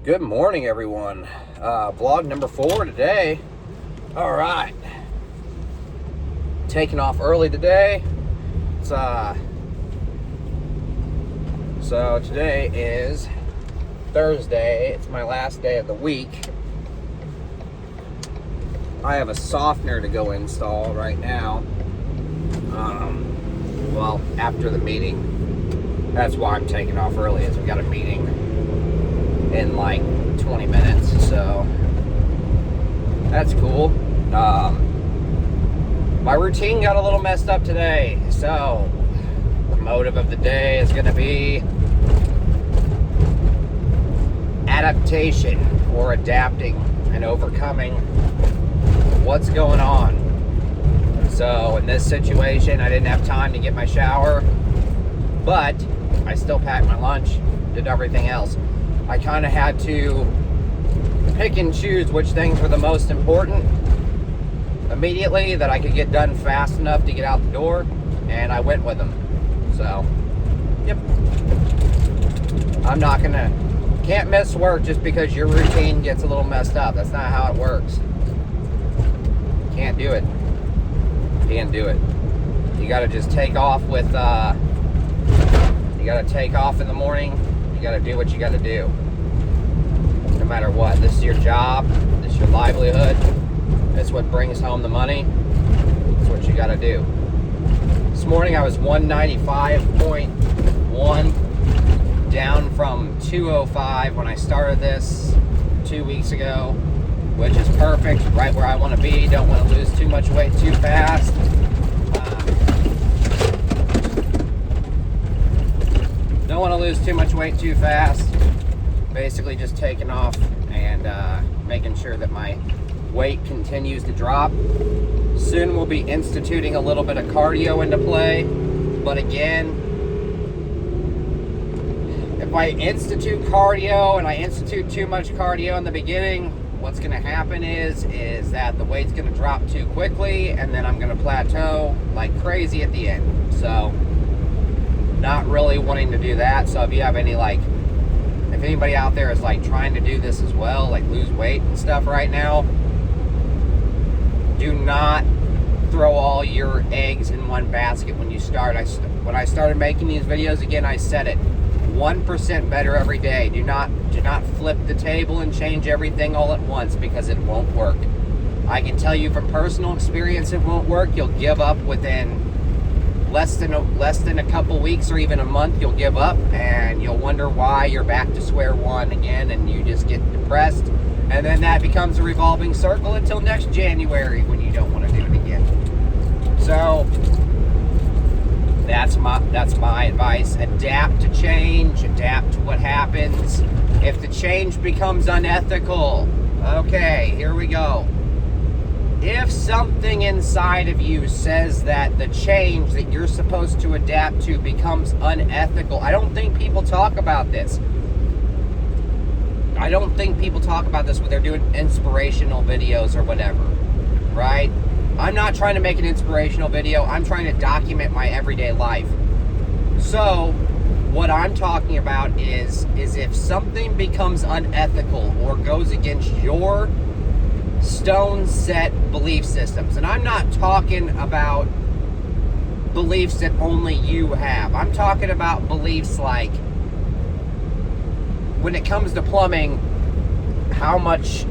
Good morning, everyone. Vlog number 4 today. All right. Taking off early today. So today is Thursday. It's my last day of the week. I have a softener to go install right now. Well, after the meeting. That's why I'm taking off early, is we got a meeting in like 20 minutes, so that's cool. My routine got a little messed up today, so the motive of the day is going to be adaptation, or adapting and overcoming what's going on. So in this situation, I didn't have time to get my shower, but I still packed my lunch, did everything else. I kind of had to pick and choose which things were the most important immediately that I could get done fast enough to get out the door, and I went with them. So, yep. Can't miss work just because your routine gets a little messed up. That's not how it works. Can't do it. Can't do it. You gotta just take off with, you gotta take off in the morning. You got to do what you got to do, no matter what. This is your job. This is your livelihood. It's what brings home the money. It's what you got to do. This morning I was 195.1, down from 205 when I started this 2 weeks ago, which is perfect, right where I want to be. Don't want to lose too much weight too fast. Don't want to lose too much weight too fast. Basically just taking off and making sure that my weight continues to drop. Soon we'll be instituting a little bit of cardio into play. But again, if I institute cardio and I institute too much cardio in the beginning, what's going to happen is that the weight's going to drop too quickly, and then I'm going to plateau like crazy at the end. So not really wanting to do that. So if you have if anybody out there is like trying to do this as well, like lose weight and stuff right now, do not throw all your eggs in one basket when you start. When I started making these videos, again, I said it, 1% better every day. Do not flip the table and change everything all at once, because it won't work. I can tell you from personal experience it won't work. You'll give up within less than a couple weeks or even a month. You'll give up and you'll wonder why you're back to square one again, and you just get depressed, and then that becomes a revolving circle until next January when you don't want to do it again. So that's my advice. Adapt to change, adapt to what happens. If the change becomes unethical, okay, here we go. If something inside of you says that the change that you're supposed to adapt to becomes unethical, I don't think people talk about this. I don't think people talk about this when they're doing inspirational videos or whatever, right? I'm not trying to make an inspirational video. I'm trying to document my everyday life. So what I'm talking about is if something becomes unethical or goes against your stone set belief systems, and I'm not talking about beliefs that only you have. I'm talking about beliefs like, when it comes to plumbing, how much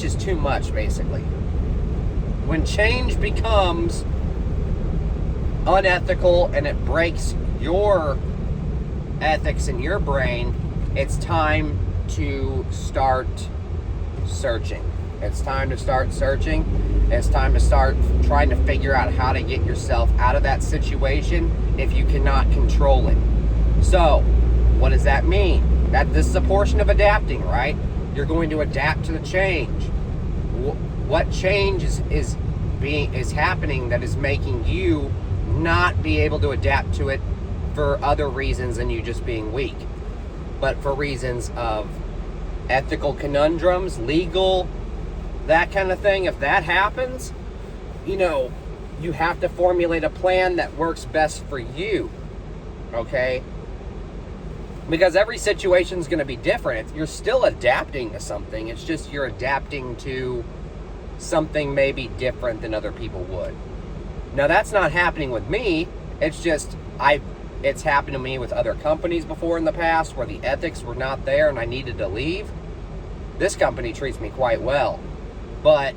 is too much, basically. When change becomes unethical and it breaks your ethics in your brain, it's time to start searching. It's time to start searching. It's time to start trying to figure out how to get yourself out of that situation if you cannot control it. So, what does that mean? This is a portion of adapting, right? You're going to adapt to the change. What change is happening that is making you not be able to adapt to it for other reasons than you just being weak, but for reasons of ethical conundrums, legal, that kind of thing. If that happens, you have to formulate a plan that works best for you, okay? Because every situation is going to be different. You're still adapting to something. It's just you're adapting to something maybe different than other people would. Now, that's not happening with me. It's just it's happened to me with other companies before in the past where the ethics were not there and I needed to leave. This company treats me quite well. But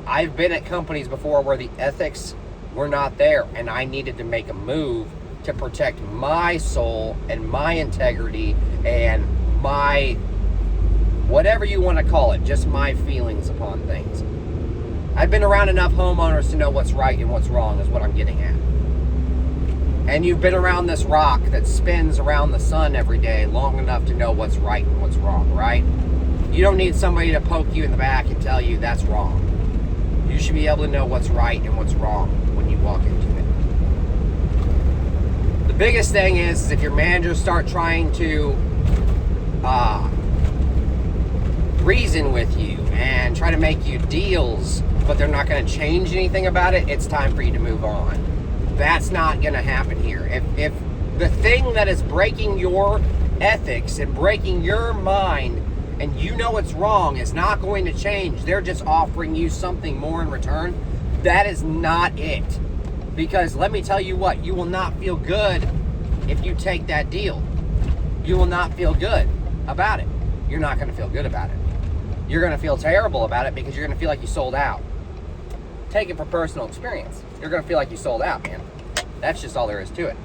I've been at companies before where the ethics were not there and I needed to make a move to protect my soul and my integrity and my, whatever you want to call it, just my feelings upon things. I've been around enough homeowners to know what's right and what's wrong is what I'm getting at. And you've been around this rock that spins around the sun every day long enough to know what's right and what's wrong, right? You don't need somebody to poke you in the back and tell you that's wrong. You should be able to know what's right and what's wrong when you walk into it. The biggest thing is if your managers start trying to reason with you and try to make you deals, but they're not going to change anything about it, it's time for you to move on. That's not going to happen here. If the thing that is breaking your ethics and breaking your mind and you know it's wrong is not going to change, they're just offering you something more in return, that is not it. Because let me tell you what, you will not feel good if you take that deal. You will not feel good about it. You're not going to feel good about it. You're going to feel terrible about it because you're going to feel like you sold out. Take it from personal experience. You're going to feel like you sold out, man. That's just all there is to it.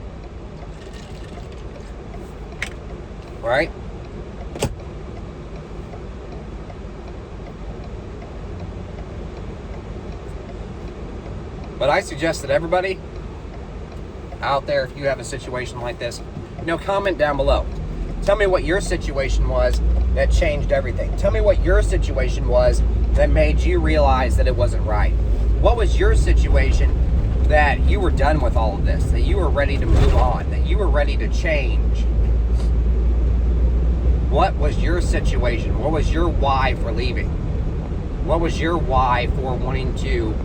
All right? But I suggest that everybody out there, if you have a situation like this, comment down below. Tell me what your situation was that changed everything. Tell me what your situation was that made you realize that it wasn't right. What was your situation that you were done with all of this, that you were ready to move on, that you were ready to change? What was your situation? What was your why for leaving? What was your why for wanting to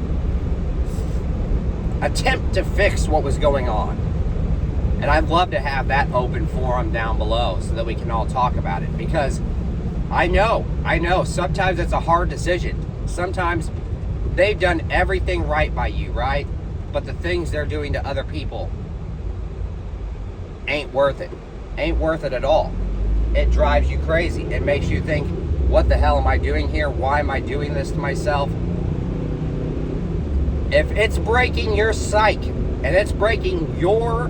attempt to fix what was going on? And I'd love to have that open forum down below so that we can all talk about it, because I know, sometimes it's a hard decision. Sometimes they've done everything right by you, right? But the things they're doing to other people ain't worth it. Ain't worth it at all. It drives you crazy. It makes you think, what the hell am I doing here? Why am I doing this to myself? If it's breaking your psyche and it's breaking your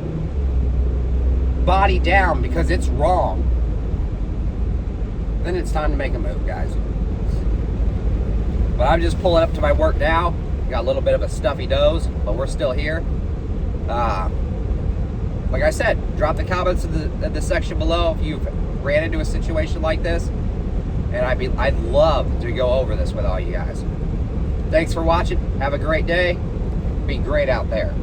body down because it's wrong, then it's time to make a move, guys. But I'm just pulling up to my work now. Got a little bit of a stuffy nose, but we're still here. Like I said, drop the comments in the section below if you've ran into a situation like this, and I'd love to go over this with all you guys. Thanks for watching. Have a great day. Be great out there.